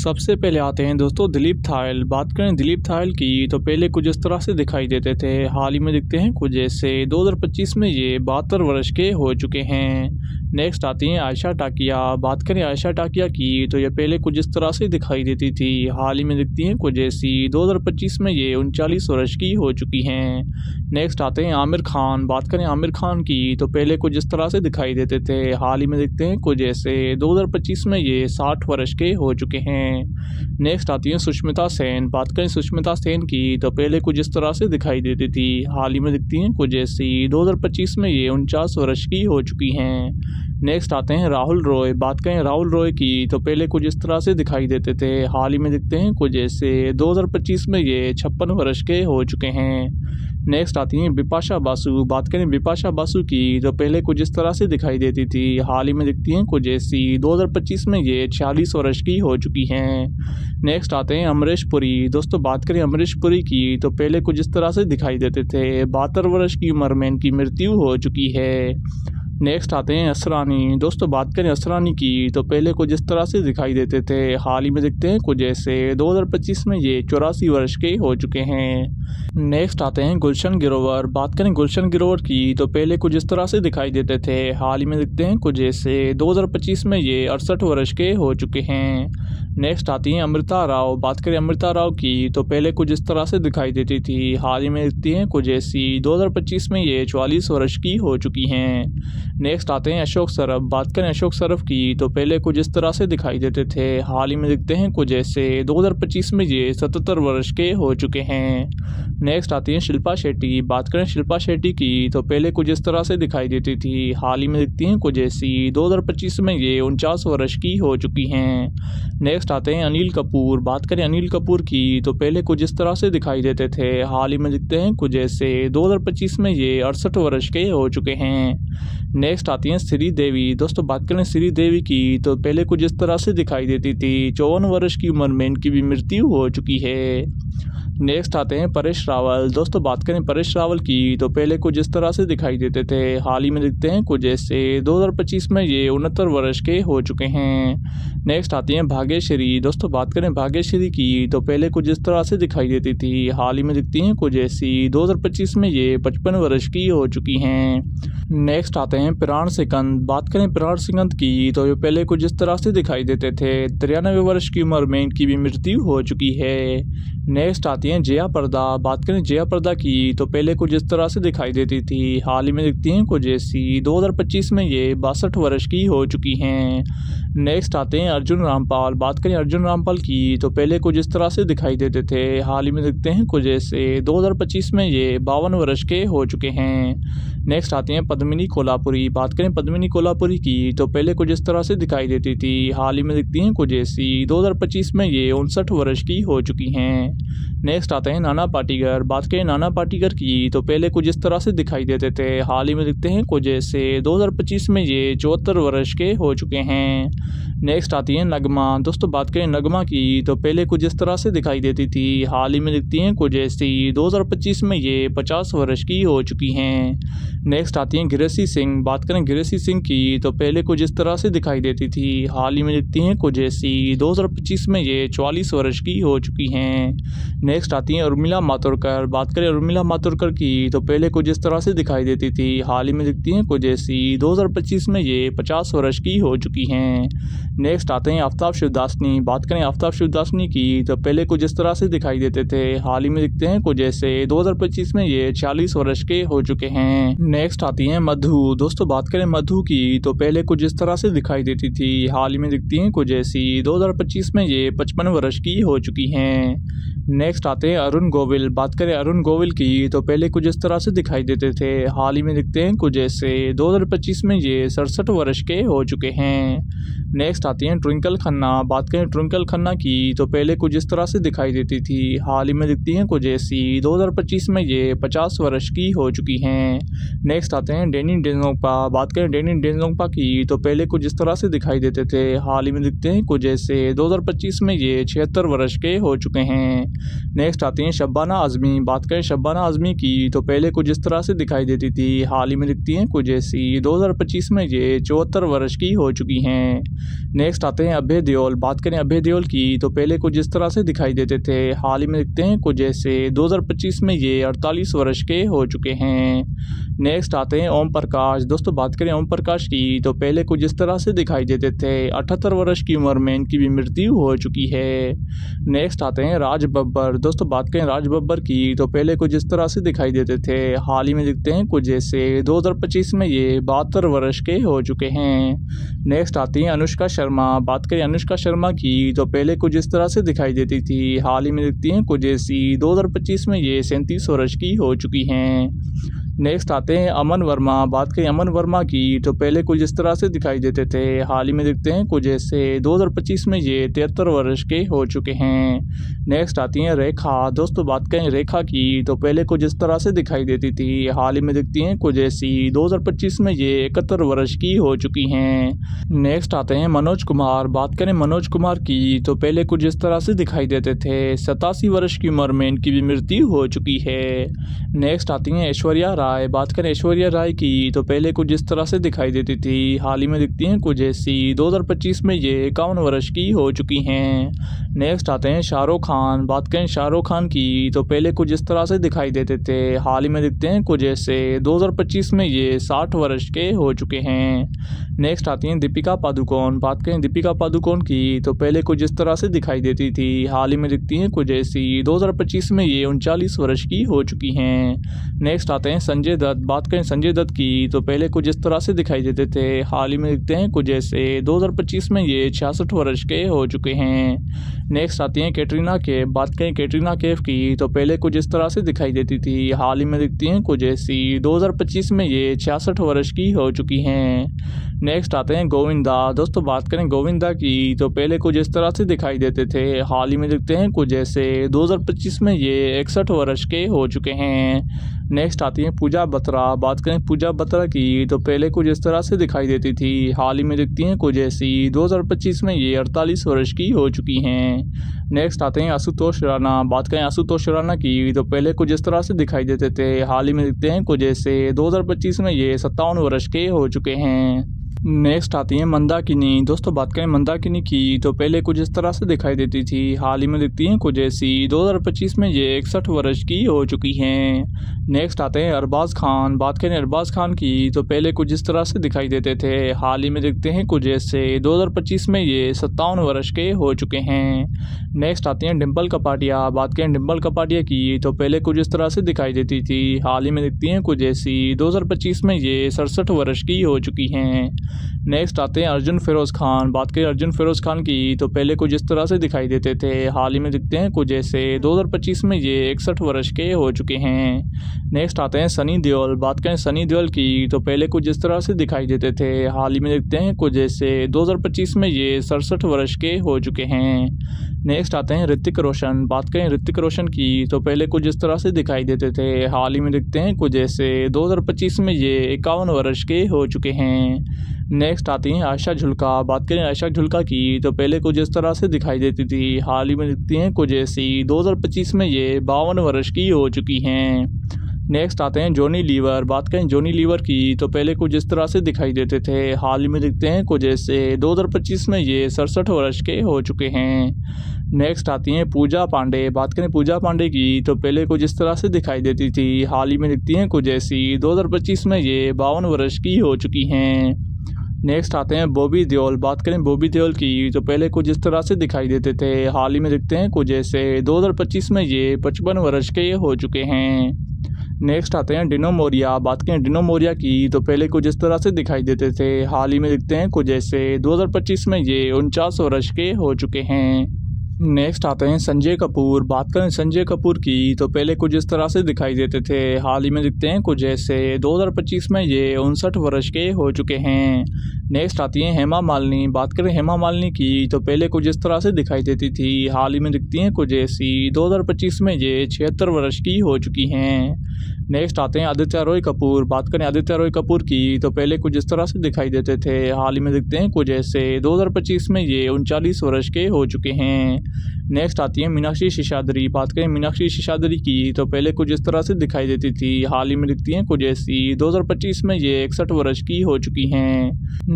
सबसे पहले आते हैं दोस्तों दिलीप थायल। बात करें दिलीप थायल की तो पहले कुछ इस तरह से दिखाई देते थे, हाल ही में दिखते हैं कुछ ऐसे। 2025 में ये 72 वर्ष के हो चुके हैं। नेक्स्ट आती हैं आयशा टाकिया। बात करें आयशा टाकिया की तो ये पहले कुछ इस तरह से दिखाई देती थी, हाल ही में दिखती हैं कुछ ऐसी। 2025 में ये 39 वर्ष की हो चुकी हैं। नेक्स्ट आते हैं आमिर खान। बात करें आमिर खान की तो पहले कुछ इस तरह से दिखाई देते थे, हाल ही में दिखते हैं कुछ ऐसे। 2025 में ये 60 वर्ष के हो चुके हैं। नेक्स्ट आती है सुष्मिता सेन। बात करें सुष्मिता सेन की तो पहले कुछ इस तरह से दिखाई देती थी, हाल ही में दिखती हैं कुछ ऐसी। 2025 में ये 49 वर्ष की हो चुकी हैं। नेक्स्ट आते हैं राहुल रॉय। बात करें राहुल रॉय की तो पहले कुछ इस तरह से दिखाई देते थे, हाल ही में दिखते हैं कुछ ऐसे। 2025 में ये 56 वर्ष के हो चुके हैं। नेक्स्ट आती हैं बिपाशा बासु। बात करें बिपाशा बासु की तो पहले कुछ इस तरह से दिखाई देती थी, हाल ही में दिखती हैं कुछ ऐसी। 2025 में ये 46 वर्ष की हो चुकी हैं। नेक्स्ट आते हैं अमरीश पुरी। दोस्तों बात करें अमरीश पुरी की तो पहले कुछ इस तरह से दिखाई देते थे, 72 वर्ष की उम्र में इनकी मृत्यु हो चुकी है। नेक्स्ट आते हैं असरानी। दोस्तों बात करें असरानी की तो पहले कुछ इस तरह से दिखाई देते थे, हाल ही में दिखते हैं कुछ ऐसे। 2025 में ये 84 वर्ष के हो चुके हैं। नेक्स्ट आते हैं गुलशन ग्रोवर। बात करें गुलशन ग्रोवर की तो पहले कुछ इस तरह से दिखाई देते थे, हाल ही में दिखते हैं कुछ ऐसे। 2025 में ये 68 वर्ष के हो चुके हैं। नेक्स्ट आती हैं अमृता राव। बात करें अमृता राव की तो पहले कुछ इस तरह से दिखाई देती थी, हाल ही में दिखती हैं कुछ ऐसी। 2025 में ये 44 वर्ष की हो चुकी हैं। नेक्स्ट आते हैं अशोक सरफ। बात करें अशोक सरफ की तो पहले कुछ इस तरह से दिखाई देते थे, हाल ही में दिखते हैं कुछ ऐसे। 2025 में ये 77 वर्ष के हो चुके हैं। नेक्स्ट आती हैं शिल्पा शेट्टी। बात करें शिल्पा शेट्टी की तो पहले कुछ इस तरह से दिखाई देती थी, हाल ही में दिखती हैं कुछ ऐसी। 2025 में ये 49 वर्ष की हो चुकी हैं। नेक्स्ट आते हैं अनिल कपूर। बात करें अनिल कपूर की तो पहले कुछ इस तरह से दिखाई देते थे, हाल ही में दिखते हैं कुछ ऐसे। 2025 में ये 68 वर्ष के हो चुके हैं। नेक्स्ट आती हैं श्रीदेवी। दोस्तों बात करें श्रीदेवी की तो पहले कुछ इस तरह से दिखाई देती थी, 54 वर्ष की उम्र में इनकी भी मृत्यु हो चुकी है। नेक्स्ट आते हैं परेश रावल। दोस्तों बात करें परेश रावल की तो पहले कुछ इस तरह से दिखाई देते थे, हाल ही में दिखते हैं कुछ ऐसे। 2025 में ये 69 वर्ष के हो चुके हैं। नेक्स्ट आती हैं भाग्यश्री। दोस्तों बात करें भाग्यश्री की तो पहले कुछ इस तरह से दिखाई देती थी, हाल ही में दिखती हैं कुछ ऐसी। 2025 में ये 55 वर्ष की हो चुकी हैं। नेक्स्ट आते हैं प्राण सिकंद। बात करें प्राण सिकंद की तो ये पहले कुछ इस तरह से दिखाई देते थे, 93 वर्ष की उम्र में इनकी भी मृत्यु हो चुकी है। नेक्स्ट आती हैं जया प्रदा। बात करें जया प्रदा की तो पहले कुछ इस तरह से दिखाई देती थी, हाल ही में दिखती हैं कुछ ऐसी। 2025 में ये 62 वर्ष की हो चुकी हैं। नेक्स्ट आते हैं अर्जुन रामपाल। बात करें अर्जुन रामपाल की तो पहले कुछ इस तरह से दिखाई देते थे, हाल ही में दिखते हैं कुछ ऐसे। 2025 में ये 52 वर्ष के हो चुके हैं। नेक्स्ट आती हैं पद्मिनी कोल्हापुरी। बात करें पद्मिनी कोल्हापुरी की तो पहले कुछ इस तरह से दिखाई देती थी, हाल ही में दिखती हैं कुछ ऐसी। 2025 में ये 59 वर्ष की हो चुकी हैं। नेक्स्ट आते हैं नाना पाटेकर। बात करें नाना पाटेकर की तो पहले कुछ इस तरह से दिखाई देते थे, हाल ही में दिखते हैं कुछ ऐसे। 2025 में ये 74 वर्ष के हो चुके हैं। नेक्स्ट आती है नगमा। दोस्तों बात करें नगमा की तो पहले कुछ इस तरह से दिखाई देती थी, हाल ही में दिखती हैं कुछ ऐसी। 2025 में ये 50 वर्ष की हो चुकी हैं। नेक्स्ट आती हैं ग्रेसी सिंह। बात करें ग्रेसी सिंह की तो पहले कुछ इस तरह से दिखाई देती थी, हाल ही में दिखती हैं कुछ ऐसी। 2025 में ये 44 वर्ष की हो चुकी हैं। नेक्स्ट आती हैं उर्मिला मातोंडकर। बात करें उर्मिला मातोंडकर की तो पहले कुछ इस तरह से दिखाई देती थी, हाल ही में दिखती हैं कुछ ऐसी। 2025 में ये 50 वर्ष की हो चुकी हैं। नेक्स्ट आते हैं आफ्ताब शिवदासनी। बात करें आफ्ताब शिवदासनी की तो पहले कुछ इस तरह से दिखाई देते थे, हाल ही में दिखते हैं कुछ ऐसे। 2025 में ये 40 वर्ष के हो चुके हैं। नेक्स्ट आती हैं मधु। दोस्तों बात करें मधु की तो पहले कुछ इस तरह से दिखाई देती थी, हाल ही में दिखती हैं कुछ ऐसी। 2025 में ये 55 वर्ष की हो चुकी हैं। नेक्स्ट आते हैं अरुण गोविल। बात करें अरुण गोविल की तो पहले कुछ इस तरह से दिखाई देते थे, हाल ही में दिखते हैं कुछ ऐसे। 2025 में ये 67 वर्ष के हो चुके हैं। नेक्स्ट आती हैं ट्विंकल खन्ना। बात करें ट्विंकल खन्ना की तो पहले कुछ इस तरह से दिखाई देती थी, हाल ही में दिखती हैं कुछ ऐसी। 2025 में ये 50 वर्ष की हो चुकी हैं। नेक्स्ट आते हैं डैनी डेजोंगपा। बात करें डैनी डेजोंगपा की तो पहले कुछ इस तरह से दिखाई देते थे, हाल ही में दिखते हैं कुछ ऐसे। 2025 में ये 76 वर्ष के हो चुके हैं। नेक्स्ट आती हैं शब्बाना आज़मी। बात करें शब्बाना आज़मी की तो पहले कुछ इस तरह से दिखाई देती थी, हाल ही में दिखती हैं कुछ ऐसी। 2025 में ये 74 वर्ष की हो चुकी हैं। नेक्स्ट आते हैं अभय देओल। बात करें अभय देओल की तो पहले कुछ इस तरह से दिखाई देते थे, हाल ही में दिखते हैं कुछ ऐसे। 2025 में ये 48 वर्ष के हो चुके हैं। नेक्स्ट आते हैं ओम प्रकाश। दोस्तों बात करें ओम प्रकाश की तो पहले कुछ इस तरह से दिखाई देते थे, 78 वर्ष की उम्र में इनकी भी मृत्यु हो चुकी है। नेक्स्ट आते हैं राज बब्बर। दोस्तों बात करें राज बब्बर की तो पहले कुछ इस तरह से दिखाई देते थे, हाल ही में दिखते हैं कुछ ऐसे। 2025 में ये 72 वर्ष के हो चुके हैं। नेक्स्ट आती हैं अनुष्का शर्मा। बात करें अनुष्का शर्मा की तो पहले कुछ इस तरह से दिखाई देती थी, हाल ही में दिखती हैं कुछ ऐसी। 2025 में ये 37 वर्ष की हो चुकी हैं। नेक्स्ट आते हैं अमन वर्मा। बात करें अमन वर्मा की तो पहले कुछ इस तरह से दिखाई देते थे, हाल ही में दिखते हैं कुछ ऐसे। 2025 में ये 73 वर्ष के हो चुके हैं। नेक्स्ट आती हैं रेखा। दोस्तों बात करें रेखा की तो पहले कुछ इस तरह से दिखाई देती थी, हाल ही में दिखती हैं कुछ ऐसी। 2025 में ये 71 वर्ष की हो चुकी हैं। नेक्स्ट आते हैं मनोज कुमार। बात करें मनोज कुमार की तो पहले कुछ इस तरह से दिखाई देते थे, 87 वर्ष की उम्र में इनकी भी मृत्यु हो चुकी है। नेक्स्ट आती हैं ऐश्वर्या राय। बात करें ऐश्वर्या राय की तो पहले कुछ इस तरह से दिखाई देती थी, हाल ही में दिखती हैं कुछ ऐसी। 2025 में ये 51 वर्ष की हो चुकी हैं। नेक्स्ट आते हैं शाहरुख खान। बात करें शाहरुख खान की तो पहले कुछ इस तरह से दिखाई देते थे, हाल ही में दिखते हैं कुछ ऐसे। 2025 में ये 60 वर्ष के हो चुके हैं। नेक्स्ट आती हैं दीपिका पादुकोण। बात करें दीपिका पादुकोण की तो पहले कुछ इस तरह से दिखाई देती थी, हाल ही में दिखती हैं कुछ ऐसी। 2025 में ये 39 वर्ष की हो चुकी हैं। नेक्स्ट आते हैं संजय दत्त। बात करें संजय दत्त की तो पहले कुछ इस तरह से दिखाई देते थे, हाल ही में दिखते हैं कुछ ऐसे। 2025 में ये 66 वर्ष के हो चुके हैं। नेक्स्ट आती हैं कैटरीना कैफ। बात करें कैटरीना कैफ की तो पहले कुछ इस तरह से दिखाई देती थी, हाल ही में दिखती हैं कुछ ऐसी। 2025 में ये 66 वर्ष की हो चुकी हैं। नेक्स्ट आते हैं गोविंदा। दोस्तों बात करें गोविंदा की तो पहले कुछ इस तरह से दिखाई देते थे, हाल ही में दिखते हैं कुछ ऐसे। 2025 में ये 61 वर्ष के हो चुके हैं। नेक्स्ट आती हैं पूजा बत्रा। बात करें पूजा बत्रा की तो पहले कुछ इस तरह से दिखाई देती थी, हाल ही में दिखती हैं कुछ ऐसी। 2025 में ये 48 वर्ष की हो चुकी हैं। नेक्स्ट आते हैं आशुतोष राणा। बात करें आशुतोष राणा की तो पहले कुछ इस तरह से दिखाई देते थे, हाल ही में दिखते हैं कुछ ऐसे। 2025 में ये 57 वर्ष के हो चुके हैं। नेक्स्ट आती हैं मंदाकिनी। दोस्तों बात करें मंदाकिनी की तो पहले कुछ इस तरह से दिखाई देती थी, हाल ही में दिखती हैं कुछ ऐसी। 2025 में ये 61 वर्ष की हो चुकी हैं। नेक्स्ट आते हैं अरबाज खान। बात करें अरबाज खान की तो पहले कुछ इस तरह से दिखाई देते थे, हाल ही में दिखते हैं कुछ ऐसे। 2025 में ये 57 वर्ष के हो चुके हैं। नेक्स्ट आती हैं डिम्पल कपाडिया। बात करें डिम्पल कपाडिया की तो पहले कुछ इस तरह से दिखाई देती थी, हाल ही में दिखती हैं कुछ ऐसी। 2025 में ये 67 वर्ष की हो चुकी हैं। नेक्स्ट आते हैं अर्जुन फिरोज खान। बात करें अर्जुन फिरोज खान की तो पहले कुछ इस तरह से दिखाई देते थे, हाल ही में दिखते हैं कुछ ऐसे। 2025 में ये 61 वर्ष के हो चुके हैं। नेक्स्ट आते हैं सनी देओल। बात करें सनी देओल की तो पहले कुछ इस तरह से दिखाई देते थे, हाल ही में दिखते हैं कुछ ऐसे। 2025 में ये 67 वर्ष के हो चुके हैं। नेक्स्ट आते हैं ऋतिक रोशन। बात करें ऋतिक रोशन की तो पहले कुछ इस तरह से दिखाई देते थे, हाल ही में दिखते हैं कुछ ऐसे। 2025 में ये 51 वर्ष के हो चुके हैं। नेक्स्ट आती हैं आयशा झुल्का। बात करें आयशा झुल्का की तो पहले कुछ इस तरह से दिखाई देती थी, हाल ही में दिखती हैं कुछ ऐसी। 2025 में ये 52 वर्ष की हो चुकी हैं। नेक्स्ट आते हैं जॉनी लीवर। बात करें जॉनी लीवर की तो पहले कुछ इस तरह से दिखाई देते थे, हाल ही में दिखते हैं कुछ ऐसे। 2025 में ये 67 वर्ष के हो चुके हैं। नेक्स्ट आती हैं पूजा पांडे। बात करें पूजा पांडे की तो पहले कुछ इस तरह से दिखाई देती थी, हाल ही में दिखती हैं कुछ ऐसी। 2025 में ये 52 वर्ष की हो चुकी हैं। नेक्स्ट आते हैं बॉबी देओल। बात करें बॉबी देओल की तो पहले कुछ इस तरह से दिखाई देते थे, हाल ही में दिखते हैं कुछ ऐसे। 2025 में ये 55 वर्ष के हो चुके हैं। नेक्स्ट आते हैं डिनो मोरिया। बात करें डिनो मोरिया की तो पहले कुछ इस तरह से दिखाई देते थे, हाल ही में दिखते हैं कुछ ऐसे। 2025 में ये 49 वर्ष के हो चुके हैं। नेक्स्ट आते हैं संजय कपूर। बात करें संजय कपूर की तो पहले कुछ इस तरह से दिखाई देते थे, हाल ही में दिखते हैं कुछ ऐसे। 2025 में ये 59 वर्ष के हो चुके हैं। नेक्स्ट आती हैं हेमा मालिनी। बात करें हेमा मालिनी की तो पहले कुछ इस तरह से दिखाई देती थी, हाल ही में दिखती हैं कुछ ऐसी। 2025 में ये 76 वर्ष की हो चुकी हैं। नेक्स्ट आते हैं आदित्य रॉय कपूर। बात करें आदित्य रॉय कपूर की तो पहले कुछ इस तरह से दिखाई देते थे, हाल ही में दिखते हैं कुछ ऐसे। 2025 में ये 39 वर्ष के हो चुके हैं। नेक्स्ट आती है मीनाक्षी शेषाद्री। बात करें मीनाक्षी शेषाद्री की तो पहले कुछ इस तरह से दिखाई देती थी, हाल ही में दिखती हैं कुछ ऐसी। 2025 में ये 61 वर्ष की हो चुकी हैं।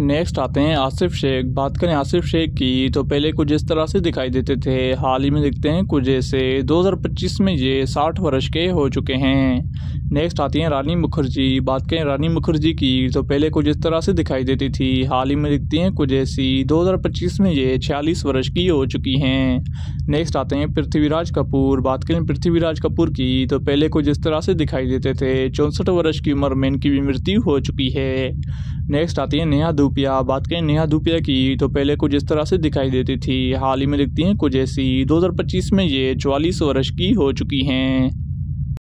नेक्स्ट आते हैं आसिफ शेख। बात करें आसिफ शेख की तो पहले कुछ इस तरह से दिखाई देते थे, हाल ही में दिखते हैं कुछ ऐसे। 2025 में ये 60 वर्ष के हो चुके हैं। नेक्स्ट आती हैं रानी मुखर्जी। बात करें रानी मुखर्जी की तो पहले कुछ इस तरह से दिखाई देती थी, हाल ही में दिखती हैं कुछ ऐसी। 2025 में ये 46 वर्ष की हो चुकी हैं। नेक्स्ट आते हैं पृथ्वीराज कपूर। बात करें पृथ्वीराज कपूर की तो पहले कुछ इस तरह से दिखाई देते थे, 64 वर्ष की उम्र में इनकी भी मृत्यु हो चुकी है। नेक्स्ट आती है नेहा धूपिया। बात करें नेहा धूपिया की तो पहले कुछ इस तरह से दिखाई देती थी, हाल ही में दिखती हैं कुछ ऐसी। 2025 में ये 44 वर्ष की हो चुकी हैं।